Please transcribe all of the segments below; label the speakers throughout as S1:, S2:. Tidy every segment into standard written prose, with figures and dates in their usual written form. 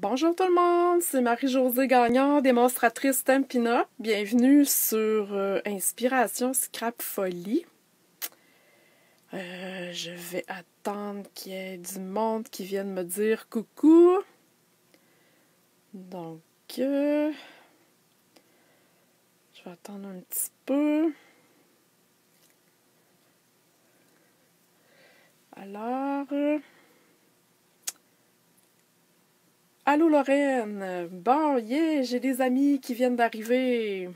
S1: Bonjour tout le monde, c'est Marie-Josée Gagnon, démonstratrice Stampin' Up. Bienvenue sur Inspiration Scrap Folie. Je vais attendre qu'il y ait du monde qui vienne me dire coucou. Donc, je vais attendre un petit peu. Alors... Allô Lorraine! Bon, yeah, j'ai des amis qui viennent d'arriver.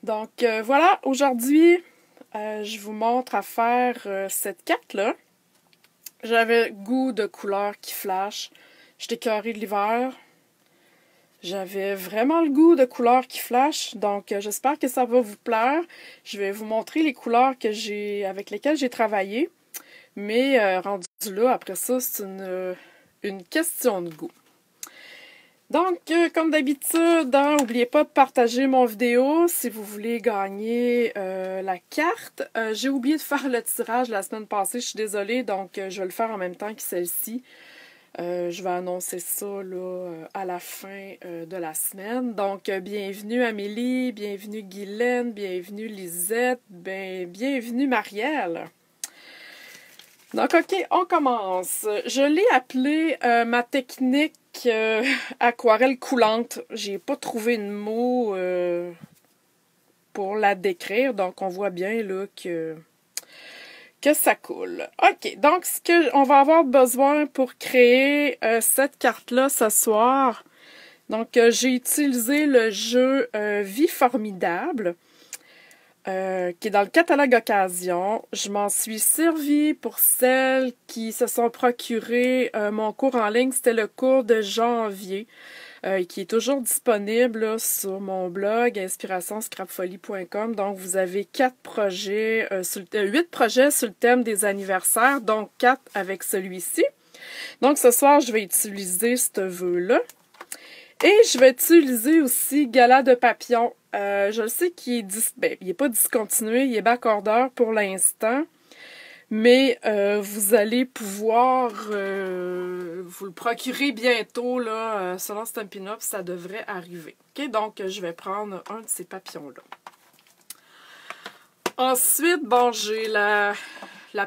S1: Donc voilà, aujourd'hui, je vous montre à faire cette carte-là. J'avais le goût de couleurs qui flashent. J'étais écœurée de l'hiver. J'avais vraiment le goût de couleurs qui flashent. Donc j'espère que ça va vous plaire. Je vais vous montrer les couleurs avec lesquelles j'ai travaillé. Mais rendu là, après ça, c'est une question de goût. Donc, comme d'habitude, n'oubliez pas de partager mon vidéo si vous voulez gagner la carte. J'ai oublié de faire le tirage la semaine passée, je suis désolée, donc je vais le faire en même temps que celle-ci. Je vais annoncer ça là, à la fin de la semaine. Donc, bienvenue Amélie, bienvenue Guylaine, bienvenue Lisette, bienvenue Marielle. Donc, OK, on commence. Je l'ai appelé ma technique aquarelle coulante. J'ai pas trouvé de mot pour la décrire, donc on voit bien là que ça coule. OK, donc on va avoir besoin pour créer cette carte-là ce soir. Donc, j'ai utilisé le jeu Vie Formidable. Qui est dans le catalogue Occasion. Je m'en suis servi pour celles qui se sont procurées mon cours en ligne. C'était le cours de janvier, qui est toujours disponible là, sur mon blog inspirationscrapfolie.com. Donc, vous avez 8 projets sur le thème des anniversaires, donc 4 avec celui-ci. Donc, ce soir, je vais utiliser ce vœu-là. Et je vais utiliser aussi Gala de Papillon. Je le sais qu'il est, il n'est pas discontinué, il est back-order pour l'instant. Mais vous allez pouvoir vous le procurer bientôt, là, selon Stampin' Up, ça devrait arriver. OK? Donc, je vais prendre un de ces papillons-là. Ensuite, bon, j'ai la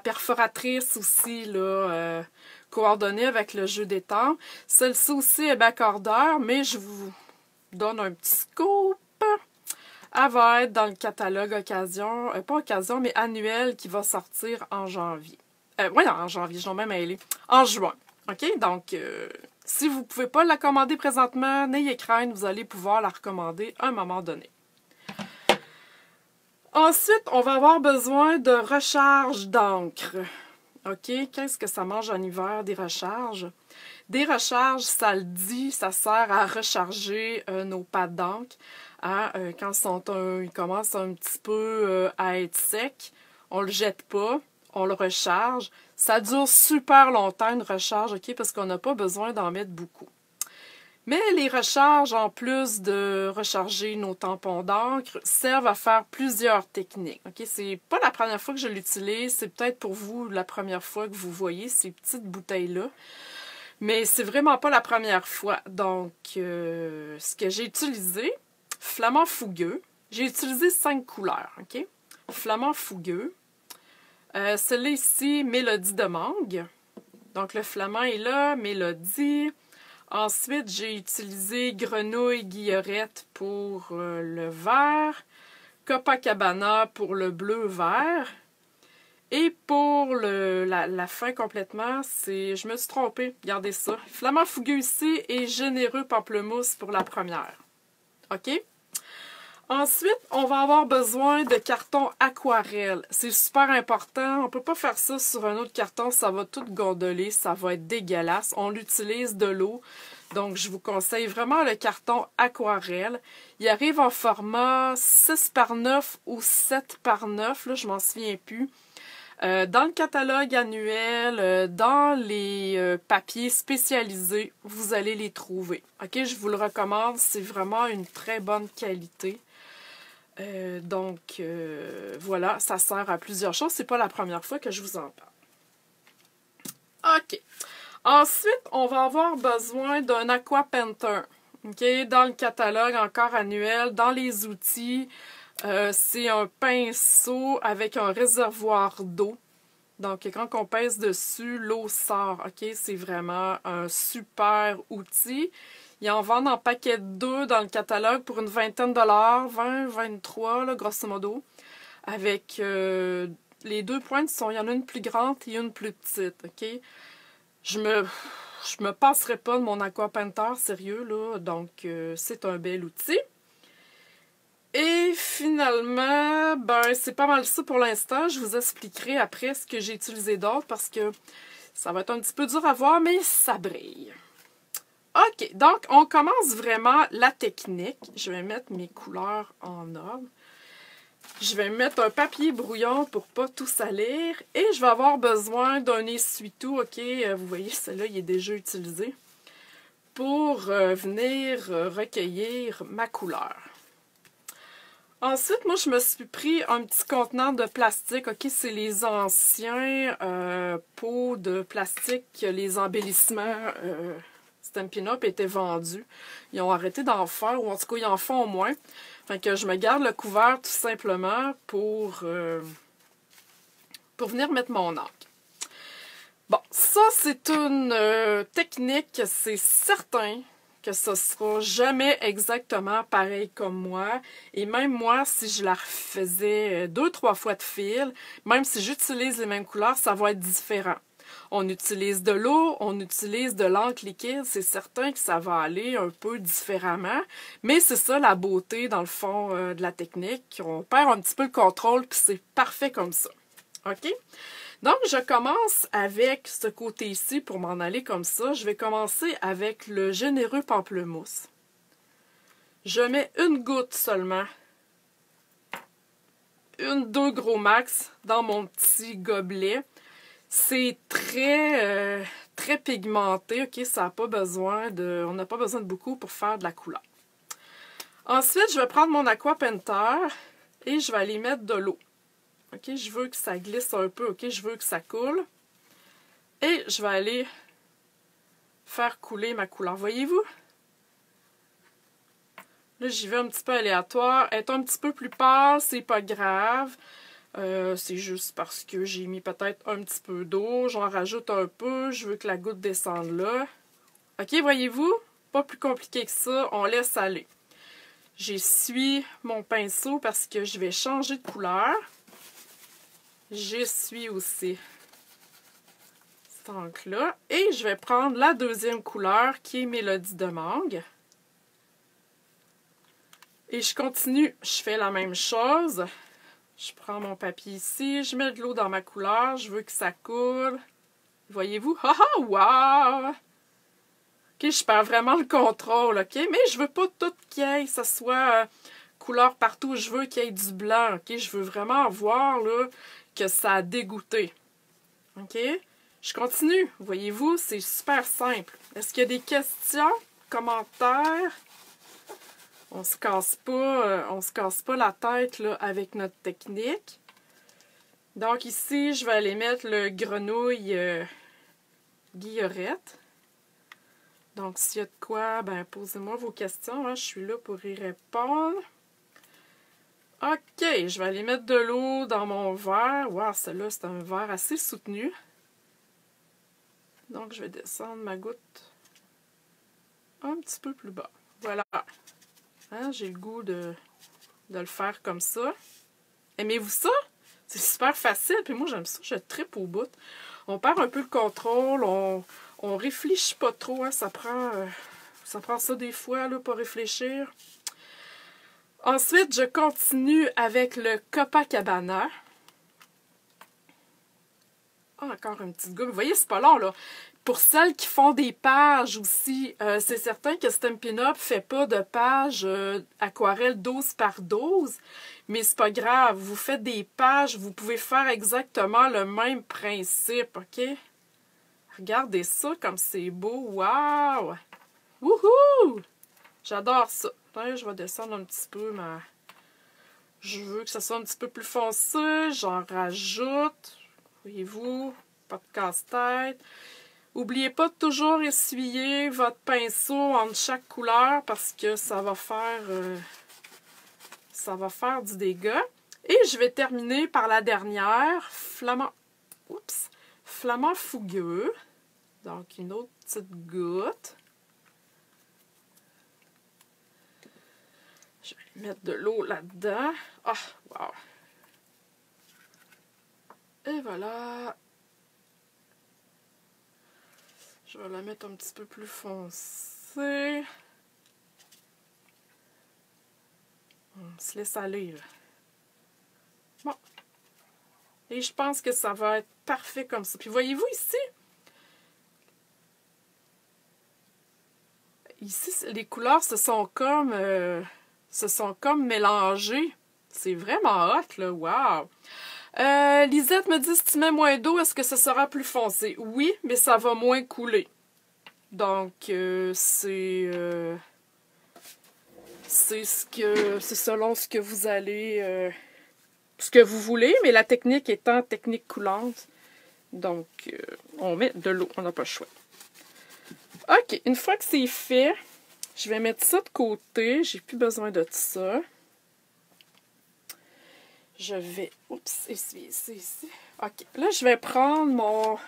S1: perforatrice aussi, là, coordonnée avec le jeu des temps. Celle-ci aussi est back-order, mais je vous donne un petit scoop. Elle va être dans le catalogue Occasion, pas Occasion, mais annuel qui va sortir en janvier. Oui, en janvier, je vais même aller. En juin. OK? Donc, si vous ne pouvez pas la commander présentement, n'ayez crainte, vous allez pouvoir la recommander à un moment donné. Ensuite, on va avoir besoin de recharge d'encre. OK? Qu'est-ce que ça mange en hiver, des recharges? Des recharges, ça le dit, ça sert à recharger nos pattes d'encre. Quand ils commencent un petit peu à être secs, on le jette pas, on le recharge. Ça dure super longtemps une recharge, OK? Parce qu'on n'a pas besoin d'en mettre beaucoup. Mais les recharges, en plus de recharger nos tampons d'encre, servent à faire plusieurs techniques. OK? C'est pas la première fois que je l'utilise, c'est peut-être pour vous la première fois que vous voyez ces petites bouteilles-là. Mais c'est vraiment pas la première fois. Donc, ce que j'ai utilisé, flamand fougueux. J'ai utilisé 5 couleurs, OK? Flamand fougueux. Celui-là ici, mélodie de mangue. Donc, le flamand est là, mélodie. Ensuite, j'ai utilisé grenouille guillerette pour le vert. Copacabana pour le bleu-vert. Et pour la fin complètement, je me suis trompée. Regardez ça. Flamand fougueux ici et généreux pamplemousse pour la première. OK? Ensuite, on va avoir besoin de carton aquarelle. C'est super important. On ne peut pas faire ça sur un autre carton. Ça va tout gondoler. Ça va être dégueulasse. On l'utilise de l'eau. Donc, je vous conseille vraiment le carton aquarelle. Il arrive en format 6 par 9 ou 7 par 9. Là, je m'en souviens plus. Dans le catalogue annuel, dans les papiers spécialisés, vous allez les trouver. OK, je vous le recommande, c'est vraiment une très bonne qualité. Donc, voilà, ça sert à plusieurs choses. C'est pas la première fois que je vous en parle. OK. Ensuite, on va avoir besoin d'un Aqua Painter. Okay? Dans le catalogue encore annuel, dans les outils, c'est un pinceau avec un réservoir d'eau. Donc, quand on pèse dessus, l'eau sort. Okay? C'est vraiment un super outil. Ils en vendent en paquet de 2 dans le catalogue pour une vingtaine de dollars, 20, 23, là, grosso modo. Avec les 2 pointes, il y en a une plus grande et une plus petite. Okay? Je me passerai pas de mon Aqua Painter, sérieux, là. Donc, c'est un bel outil. Et finalement, ben, c'est pas mal ça pour l'instant. Je vous expliquerai après ce que j'ai utilisé d'autre parce que ça va être un petit peu dur à voir, mais ça brille. OK, donc on commence vraiment la technique. Je vais mettre mes couleurs en ordre. Je vais mettre un papier brouillon pour pas tout salir. Et je vais avoir besoin d'un essuie-tout. OK, vous voyez, celui-là, il est déjà utilisé. Pour venir recueillir ma couleur. Ensuite, moi, je me suis pris un petit contenant de plastique. OK, c'est les anciens pots de plastique que les embellissements Stampin' Up étaient vendus. Ils ont arrêté d'en faire, ou en tout cas, ils en font moins. Fait que je me garde le couvert tout simplement pour venir mettre mon encre. Bon, ça, c'est une technique, c'est certain que ce sera jamais exactement pareil comme moi. Et même moi, si je la refaisais 2-3 fois de fil, même si j'utilise les mêmes couleurs, ça va être différent. On utilise de l'eau, on utilise de l'encre liquide, c'est certain que ça va aller un peu différemment. Mais c'est ça la beauté, dans le fond, de la technique. On perd un petit peu le contrôle, puis c'est parfait comme ça. OK? Donc, je commence avec ce côté ici pour m'en aller comme ça. Je vais commencer avec le généreux pamplemousse. Je mets une goutte seulement. 1-2 gros max dans mon petit gobelet. C'est très, très pigmenté. OK, ça n'a pas besoin de... On n'a pas besoin de beaucoup pour faire de la couleur. Ensuite, je vais prendre mon Aqua Painter et je vais aller mettre de l'eau. OK, je veux que ça glisse un peu, OK, je veux que ça coule. Et je vais aller faire couler ma couleur. Voyez-vous? Là, j'y vais un petit peu aléatoire. Être un petit peu plus pâle, c'est pas grave. C'est juste parce que j'ai mis peut-être un petit peu d'eau. J'en rajoute un peu. Je veux que la goutte descende là. OK, voyez-vous? Pas plus compliqué que ça. On laisse aller. J'essuie mon pinceau parce que je vais changer de couleur. J'essuie aussi cette encre-là. Et je vais prendre la deuxième couleur qui est Mélodie de mangue. Et je continue. Je fais la même chose. Je prends mon papier ici. Je mets de l'eau dans ma couleur. Je veux que ça coule. Voyez-vous? Ah ah! Wow! OK, je perds vraiment le contrôle. OK? Mais je veux pas tout qu'il y ait. Ça soit couleur partout. Je veux qu'il y ait du blanc. OK? Je veux vraiment voir là, que ça a dégoûté. OK? Je continue. Voyez-vous, c'est super simple. Est-ce qu'il y a des questions, commentaires? On se casse pas la tête là, avec notre technique. Donc ici, je vais aller mettre le grenouille guillerette. Donc s'il y a de quoi, ben posez-moi vos questions. Hein, je suis là pour y répondre. OK, je vais aller mettre de l'eau dans mon verre. Wow, celle-là, c'est un verre assez soutenu. Donc, je vais descendre ma goutte un petit peu plus bas. Voilà. Hein, j'ai le goût de le faire comme ça. Aimez-vous ça? C'est super facile. Puis moi, j'aime ça. Je trippe au bout. On perd un peu le contrôle. On réfléchit pas trop. Hein, ça prend ça des fois, là, pas réfléchir. Ensuite, je continue avec le Copacabana. Ah, encore une petite goutte. Vous voyez, c'est pas long, là. Pour celles qui font des pages aussi, c'est certain que Stampin' Up! Fait pas de pages aquarelle 12 par 12, mais c'est pas grave. Vous faites des pages, vous pouvez faire exactement le même principe, OK? Regardez ça comme c'est beau. Wow! Wouhou! J'adore ça. Là, je vais descendre un petit peu ma... Je veux que ça soit un petit peu plus foncé. J'en rajoute. Voyez-vous? Pas de casse-tête. N'oubliez pas de toujours essuyer votre pinceau entre chaque couleur parce que ça va faire du dégât. Et je vais terminer par la dernière, flamant fougueux. Donc, une autre petite goutte. Je vais mettre de l'eau là-dedans. Ah, wow! Et voilà. Je vais la mettre un petit peu plus foncée. On se laisse aller, là. Bon. Et je pense que ça va être parfait comme ça. Puis voyez-vous ici? Ici, les couleurs se sont comme mélangées. C'est vraiment hot, là. Wow! Lisette me dit, si tu mets moins d'eau, est-ce que ce sera plus foncé? Oui, mais ça va moins couler. Donc, c'est selon ce que vous allez... ce que vous voulez, mais la technique étant technique coulante. Donc, on met de l'eau. On n'a pas le choix. OK, une fois que c'est fait, je vais mettre ça de côté. J'ai plus besoin de ça. Je vais... Oups, essuyer ça ici. OK, là, je vais prendre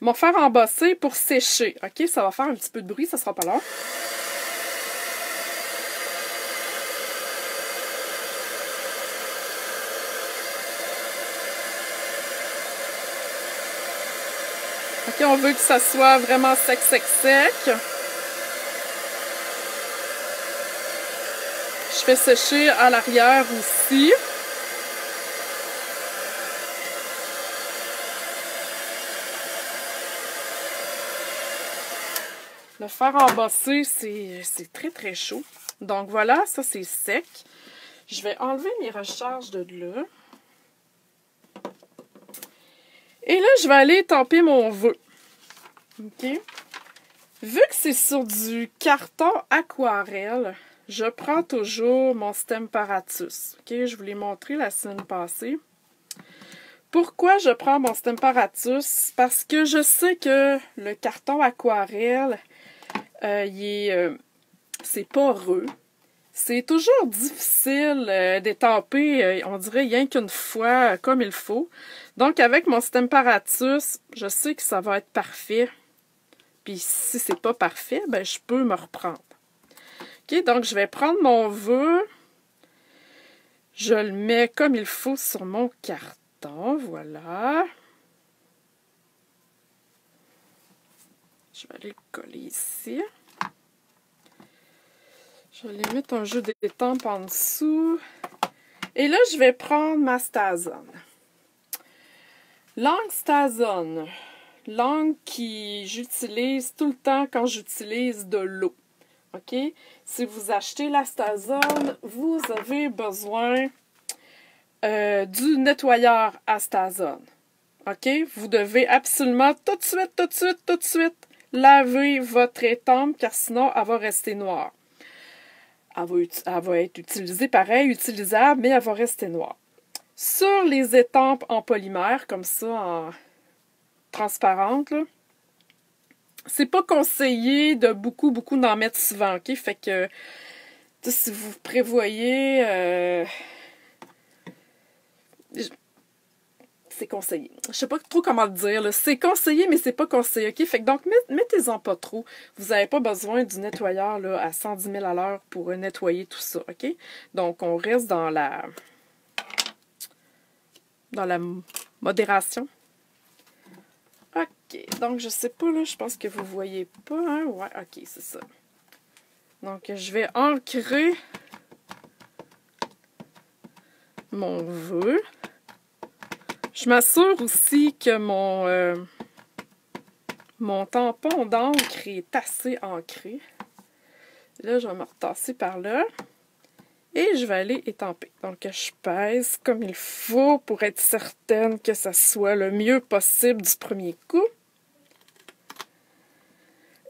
S1: mon fer embossé pour sécher. OK, ça va faire un petit peu de bruit, ça sera pas long. OK, on veut que ça soit vraiment sec, sec, sec. Je fais sécher à l'arrière aussi. Le fer embossé, c'est très, très chaud. Donc voilà, ça c'est sec. Je vais enlever mes recharges de là. Et là, je vais aller étamper mon vœu. OK? Vu que c'est sur du carton aquarelle, je prends toujours mon Stemparatus. OK? Je vous l'ai montré la semaine passée. Pourquoi je prends mon Stemparatus? Parce que je sais que le carton aquarelle, c'est poreux. C'est toujours difficile d'étamper, on dirait, rien qu'une fois, comme il faut. Donc, avec mon Stemparatus, je sais que ça va être parfait. Puis, si c'est pas parfait, ben, je peux me reprendre. OK, donc, je vais prendre mon vœu. Je le mets comme il faut sur mon carton. Voilà. Je vais aller le coller ici. Je vais aller mettre un jeu d'étampe en dessous. Et là, je vais prendre ma Stazone. Langue Stazone. Langue que j'utilise tout le temps quand j'utilise de l'eau. OK? Si vous achetez la Stazone, vous avez besoin du nettoyeur à Stazone. OK? Vous devez absolument tout de suite laver votre étampe car sinon, elle va rester noire. Elle va être utilisée pareil, utilisable, mais elle va rester noire. Sur les étampes en polymère, comme ça, en transparente, là, c'est pas conseillé de beaucoup d'en mettre souvent, OK? Fait que, si vous prévoyez... c'est conseillé. Je sais pas trop comment le dire. C'est conseillé, mais c'est pas conseillé, OK? Fait que donc, mettez-en pas trop. Vous n'avez pas besoin du nettoyeur là, à 110 000 à l'heure pour nettoyer tout ça, OK? Donc, on reste dans la modération. OK. Donc, je sais pas, là, je pense que vous voyez pas, hein? Ouais, OK, c'est ça. Donc, je vais ancrer mon vœu. Je m'assure aussi que mon tampon d'encre est assez ancré. Là, je vais me retasser par là. Et je vais aller étamper. Donc, je pèse comme il faut pour être certaine que ça soit le mieux possible du premier coup.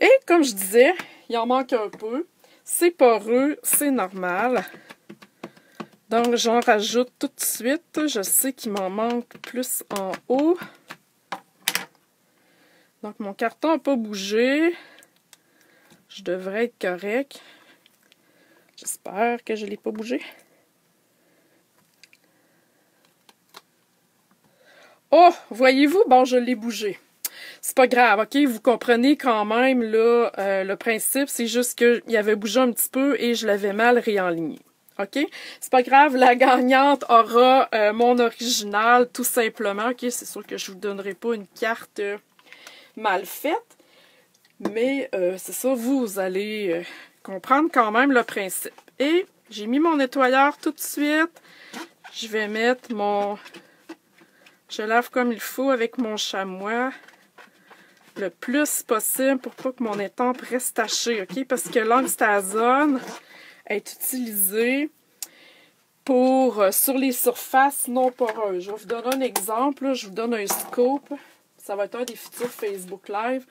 S1: Et comme je disais, il en manque un peu. C'est poreux, c'est normal. Donc, j'en rajoute tout de suite. Je sais qu'il m'en manque plus en haut. Donc, mon carton n'a pas bougé. Je devrais être correct. J'espère que je ne l'ai pas bougé. Oh, voyez-vous? Bon, je l'ai bougé. C'est pas grave, OK? Vous comprenez quand même, là, le principe. C'est juste qu'il avait bougé un petit peu et je l'avais mal réaligné. OK? C'est pas grave, la gagnante aura mon original, tout simplement. OK? C'est sûr que je vous donnerai pas une carte mal faite. Mais c'est ça, vous allez comprendre quand même le principe. Et j'ai mis mon nettoyeur tout de suite. Je vais mettre mon... Je lave comme il faut avec mon chamois le plus possible pour pas que mon étampe reste tachée, OK? Parce que l'angstazone est utilisée pour sur les surfaces non poreuses. Je vais vous donner un exemple. Là. Je vous donne un scope. Ça va être un des futurs Facebook Live.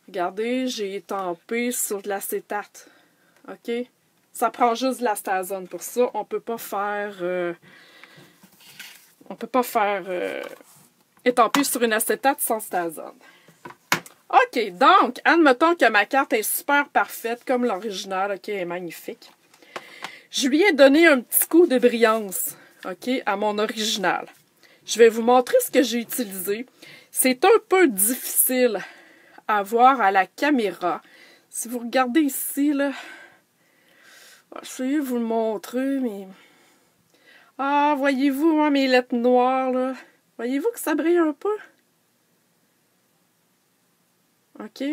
S1: Regardez, j'ai étampé sur de l'acétate. OK? Ça prend juste de l'astazone pour ça. On peut pas faire... étamper sur une acétate sans stazone. OK, donc, admettons que ma carte est super parfaite, comme l'original, OK, elle est magnifique. Je lui ai donné un petit coup de brillance, OK, à mon original. Je vais vous montrer ce que j'ai utilisé. C'est un peu difficile à voir à la caméra. Si vous regardez ici, là, je vais vous le montrer, mais... Ah, voyez-vous, hein, mes lettres noires, là? Voyez-vous que ça brille un peu? OK?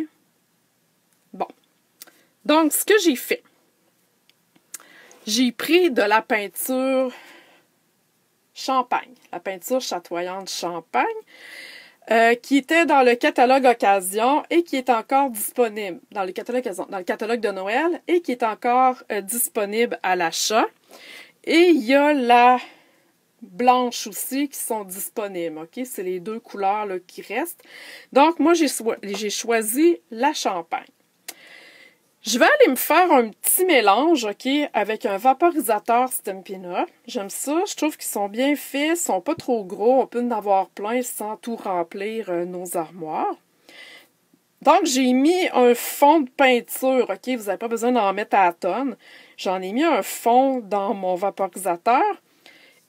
S1: Bon. Donc, ce que j'ai fait, j'ai pris de la peinture Champagne, la peinture chatoyante Champagne, qui était dans le catalogue Occasion et qui est encore disponible dans le catalogue de Noël et qui est encore disponible à l'achat. Et il y a la blanche aussi qui sont disponibles, OK? C'est les deux couleurs là, qui restent. Donc, moi, j'ai choisi la Champagne. Je vais aller me faire un petit mélange, OK, avec un vaporisateur Stampin' Up. J'aime ça. Je trouve qu'ils sont bien faits, ils sont pas trop gros. On peut en avoir plein sans tout remplir nos armoires. Donc, j'ai mis un fond de peinture, OK? Vous n'avez pas besoin d'en mettre à la tonne. J'en ai mis un fond dans mon vaporisateur.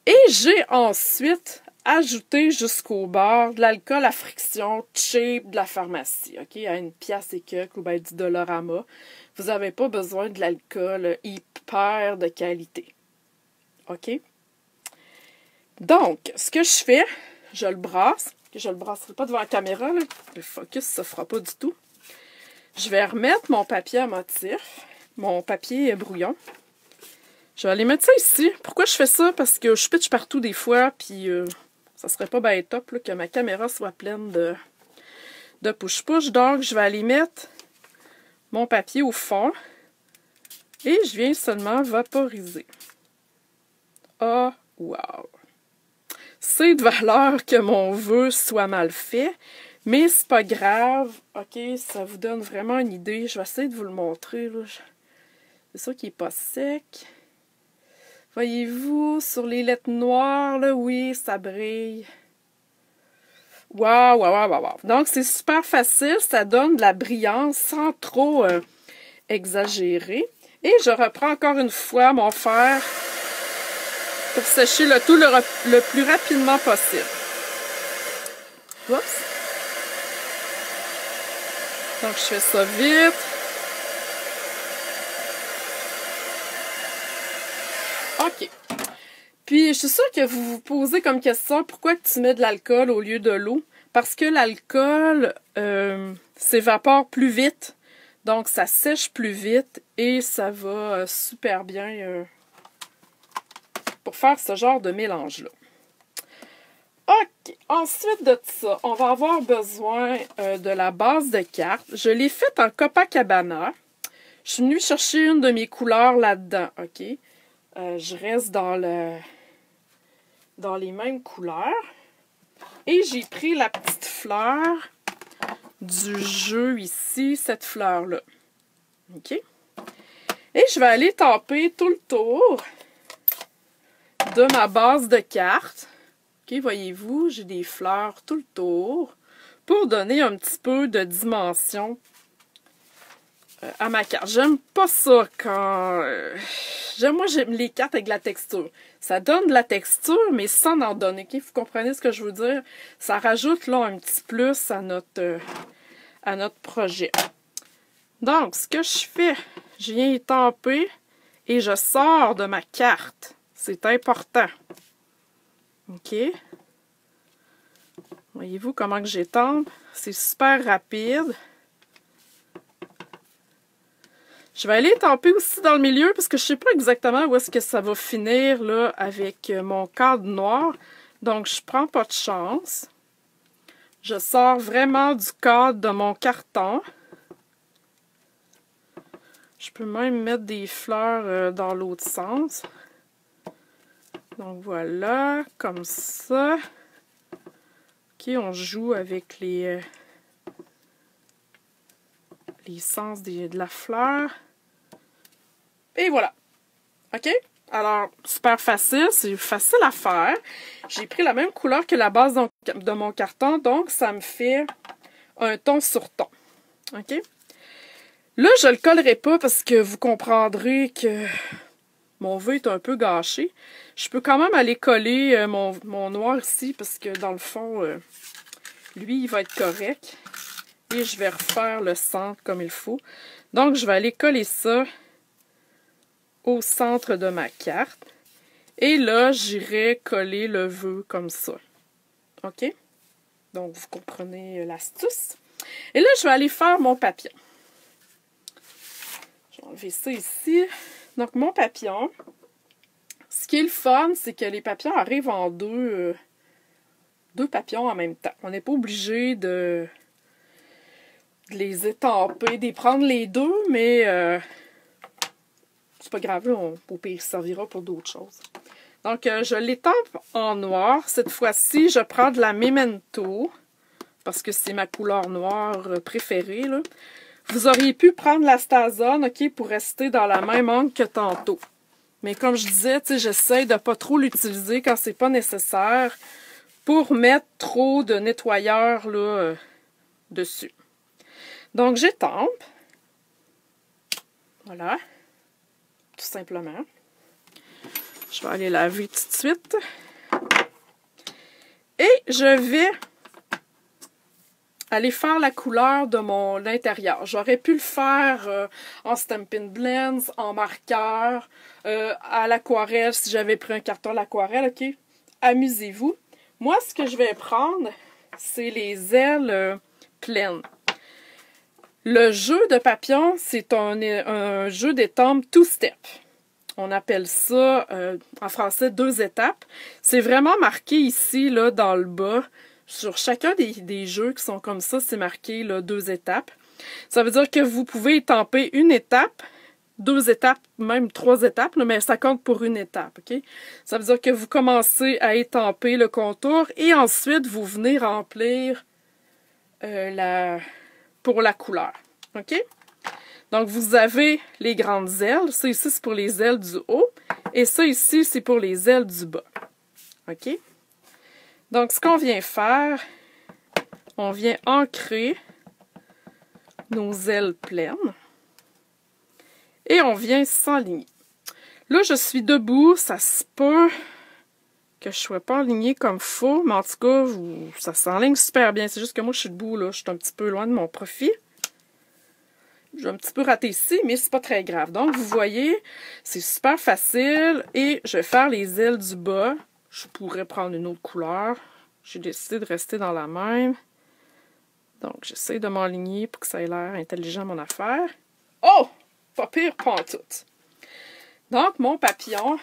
S1: Et j'ai ensuite ajouté jusqu'au bord de l'alcool à friction cheap de la pharmacie, OK? À une pièce et quelques ou bien du Dollarama. Vous n'avez pas besoin de l'alcool hyper de qualité. OK? Donc, ce que je fais, je le brasse. Je ne le brasserai pas devant la caméra, là. Le focus ne se fera pas du tout. Je vais remettre mon papier à motif, mon papier brouillon. Je vais aller mettre ça ici. Pourquoi je fais ça? Parce que je pitche partout des fois, puis ça serait pas bien top là, que ma caméra soit pleine de push-push. Donc, je vais aller mettre mon papier au fond et je viens seulement vaporiser. Oh, wow! C'est de valeur que mon vœu soit mal fait, mais c'est pas grave. OK, ça vous donne vraiment une idée. Je vais essayer de vous le montrer. C'est sûr qu'il n'est pas sec. Voyez-vous, sur les lettres noires, là, oui, ça brille. Waouh, waouh, waouh, waouh. Donc, c'est super facile. Ça donne de la brillance sans trop exagérer. Et je reprends encore une fois mon fer pour sécher le tout le plus rapidement possible. Oups. Donc, je fais ça vite. OK. Puis, je suis sûre que vous vous posez comme question, pourquoi tu mets de l'alcool au lieu de l'eau? Parce que l'alcool s'évapore plus vite. Donc, ça sèche plus vite et ça va super bien pour faire ce genre de mélange-là. OK. Ensuite de ça, on va avoir besoin de la base de carte. Je l'ai faite en Copacabana. Je suis venue chercher une de mes couleurs là-dedans, OK? Je reste dans les mêmes couleurs. Et j'ai pris la petite fleur du jeu ici, cette fleur-là. OK? Et je vais aller taper tout le tour de ma base de cartes. OK, voyez-vous, j'ai des fleurs tout le tour pour donner un petit peu de dimension à ma carte. J'aime pas ça quand... moi, j'aime les cartes avec de la texture. Ça donne de la texture, mais sans en donner. Okay? Vous comprenez ce que je veux dire? Ça rajoute là un petit plus à notre projet. Donc, ce que je fais, je viens étamper et je sors de ma carte. C'est important. OK? Voyez-vous comment que j'étampe? C'est super rapide. Je vais aller étamper aussi dans le milieu parce que je ne sais pas exactement où est-ce que ça va finir là, avec mon cadre noir. Donc, je ne prends pas de chance. Je sors vraiment du cadre de mon carton. Je peux même mettre des fleurs dans l'autre sens. Donc voilà, comme ça. OK, on joue avec les sens de la fleur. Et voilà. OK? Alors, super facile, c'est facile à faire. J'ai pris la même couleur que la base de mon carton, donc ça me fait un ton sur ton. OK? Là, je le collerai pas parce que vous comprendrez que mon vœu est un peu gâché. Je peux quand même aller coller mon noir ici parce que dans le fond, lui, il va être correct. Et je vais refaire le centre comme il faut. Donc, je vais aller coller ça au centre de ma carte. Et là, j'irai coller le vœu comme ça. OK? Donc, vous comprenez l'astuce. Et là, je vais aller faire mon papillon. Je vais enlever ça ici. Donc, mon papillon, ce qui est le fun, c'est que les papillons arrivent en deux papillons en même temps. On n'est pas obligé de les étamper, de prendre les deux, mais c'est pas grave, là, au pire, ça servira pour d'autres choses. Donc, je l'étampe en noir. Cette fois-ci, je prends de la Memento, parce que c'est ma couleur noire préférée, là. Vous auriez pu prendre la Stazone, OK, pour rester dans la même angle que tantôt. Mais comme je disais, tu sais, j'essaie de pas trop l'utiliser quand c'est pas nécessaire pour mettre trop de nettoyeur, là, dessus. Donc, j'étampe. Voilà. Tout simplement. Je vais aller laver tout de suite. Et je vais aller faire la couleur de mon intérieur. J'aurais pu le faire en Stampin' Blends, en marqueur, à l'aquarelle, si j'avais pris un carton à l'aquarelle, OK? Amusez-vous. Moi, ce que je vais prendre, c'est les ailes pleines. Le jeu de papillon, c'est un jeu d'étampe two-step. On appelle ça, en français, 2 étapes. C'est vraiment marqué ici, là, dans le bas. Sur chacun des jeux qui sont comme ça, c'est marqué, là, 2 étapes. Ça veut dire que vous pouvez étamper une étape, 2 étapes, même 3 étapes, là, mais ça compte pour une étape, OK? Ça veut dire que vous commencez à étamper le contour et ensuite, vous venez remplir pour la couleur, OK? Donc, vous avez les grandes ailes. Ça ici, c'est pour les ailes du haut. Et ça ici, c'est pour les ailes du bas. OK? Donc, ce qu'on vient faire, on vient ancrer nos ailes pleines. Et on vient s'enligner. Là, je suis debout. Ça se peut que je ne sois pas alignée comme il faut. Mais en tout cas, ça s'enligne super bien. C'est juste que moi, je suis debout, là. Je suis un petit peu loin de mon profil. J'ai un petit peu raté ici, mais c'est pas très grave. Donc, vous voyez, c'est super facile. Et je vais faire les ailes du bas. Je pourrais prendre une autre couleur. J'ai décidé de rester dans la même. Donc, j'essaie de m'aligner pour que ça ait l'air intelligent, mon affaire. Oh! Pas pire, pas en tout. Donc, mon papillon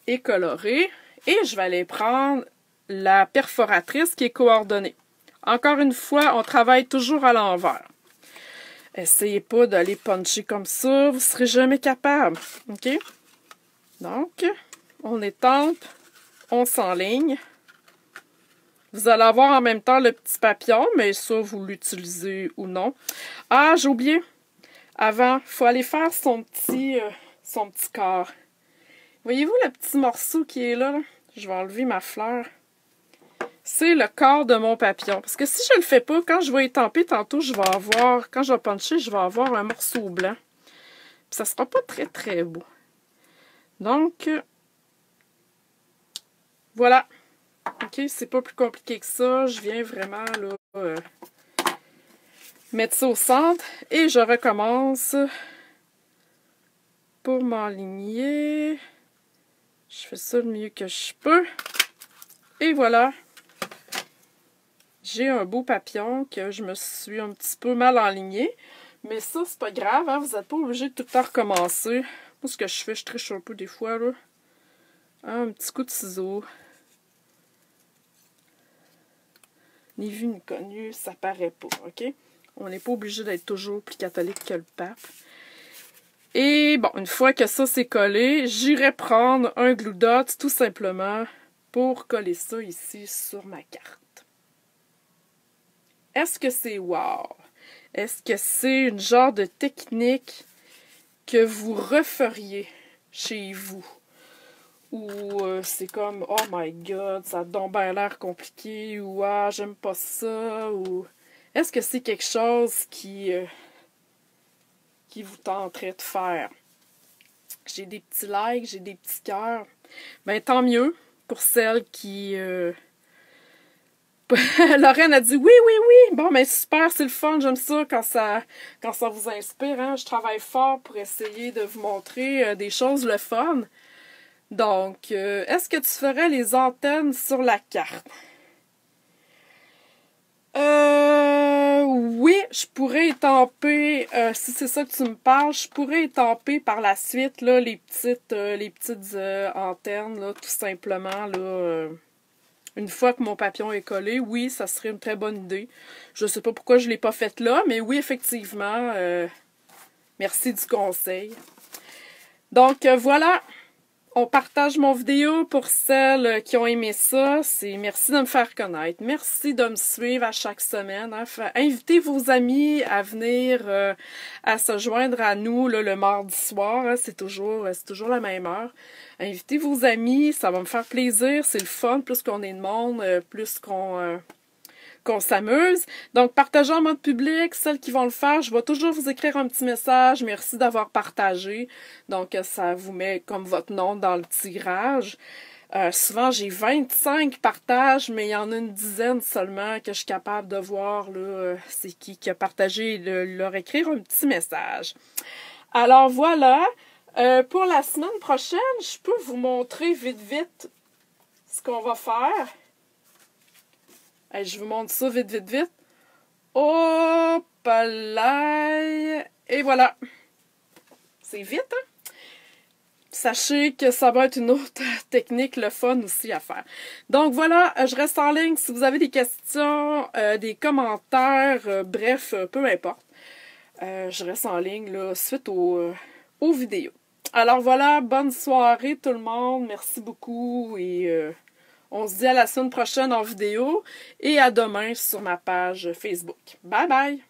S1: est coloré. Et je vais aller prendre la perforatrice qui est coordonnée. Encore une fois, on travaille toujours à l'envers. Essayez pas d'aller puncher comme ça, vous ne serez jamais capable. OK? Donc, on étampe, on s'enligne. Vous allez avoir en même temps le petit papillon, mais ça, vous l'utilisez ou non. Ah, j'ai oublié. Avant, il faut aller faire son petit corps. Voyez-vous le petit morceau qui est là? Je vais enlever ma fleur. c'est le corps de mon papillon. Parce que si je le fais pas, quand je vais étamper tantôt, je vais avoir, quand je vais puncher, je vais avoir un morceau blanc. Puis ça sera pas très très beau. Donc, voilà. OK, c'est pas plus compliqué que ça. Je viens vraiment là mettre ça au centre. Et je recommence pour m'enligner. Je fais ça le mieux que je peux. Et voilà. J'ai un beau papillon que je me suis un petit peu mal enligné. Mais ça, c'est pas grave, hein? Vous n'êtes pas obligé de tout le temps recommencer. Moi, ce que je fais, je triche un peu des fois, là. Un petit coup de ciseau. Ni vu ni connu, ça paraît pas, OK? On n'est pas obligé d'être toujours plus catholique que le pape. Et bon, une fois que ça c'est collé, j'irai prendre un glue dot tout simplement pour coller ça ici sur ma carte. Est-ce que c'est wow? Est-ce que c'est une genre de technique que vous referiez chez vous? Ou c'est comme, oh my god, ça a donc bien l'air compliqué, ou ah, j'aime pas ça, ou est-ce que c'est quelque chose qui vous tenterait de faire? J'ai des petits likes, j'ai des petits cœurs. Ben tant mieux pour celles qui... Lorraine a dit oui, oui, oui. Bon, ben super, c'est le fun, j'aime ça quand ça vous inspire. Hein? Je travaille fort pour essayer de vous montrer des choses le fun. Donc, est-ce que tu ferais les antennes sur la carte? Oui, je pourrais étamper, si c'est ça que tu me parles, je pourrais étamper par la suite là, les petites antennes, là, tout simplement, là, une fois que mon papillon est collé. Oui, ça serait une très bonne idée. Je sais pas pourquoi je ne l'ai pas faite là, mais oui, effectivement, merci du conseil. Donc, voilà. On partage mon vidéo pour celles qui ont aimé ça. Merci de me faire connaître. Merci de me suivre à chaque semaine. Hein. Invitez vos amis à venir à se joindre à nous là, le mardi soir. Hein. C'est toujours la même heure. Invitez vos amis, ça va me faire plaisir. C'est le fun. Plus qu'on est de monde, plus qu'on s'amuse. Donc, partagez en mode public. Celles qui vont le faire, je vais toujours vous écrire un petit message. Merci d'avoir partagé. Donc, ça vous met comme votre nom dans le tirage. Souvent, j'ai 25 partages, mais il y en a une dizaine seulement que je suis capable de voir là, c'est qui a partagé et de leur écrire un petit message. Alors, voilà. Pour la semaine prochaine, je peux vous montrer vite ce qu'on va faire. Hey, je vous montre ça vite. Hop là! Et voilà. C'est vite, hein? Sachez que ça va être une autre technique, le fun aussi à faire. Donc voilà, je reste en ligne si vous avez des questions, des commentaires, bref, peu importe. Je reste en ligne là, suite aux vidéos. Alors voilà, bonne soirée tout le monde. Merci beaucoup et... on se dit à la semaine prochaine en vidéo et à demain sur ma page Facebook. Bye bye!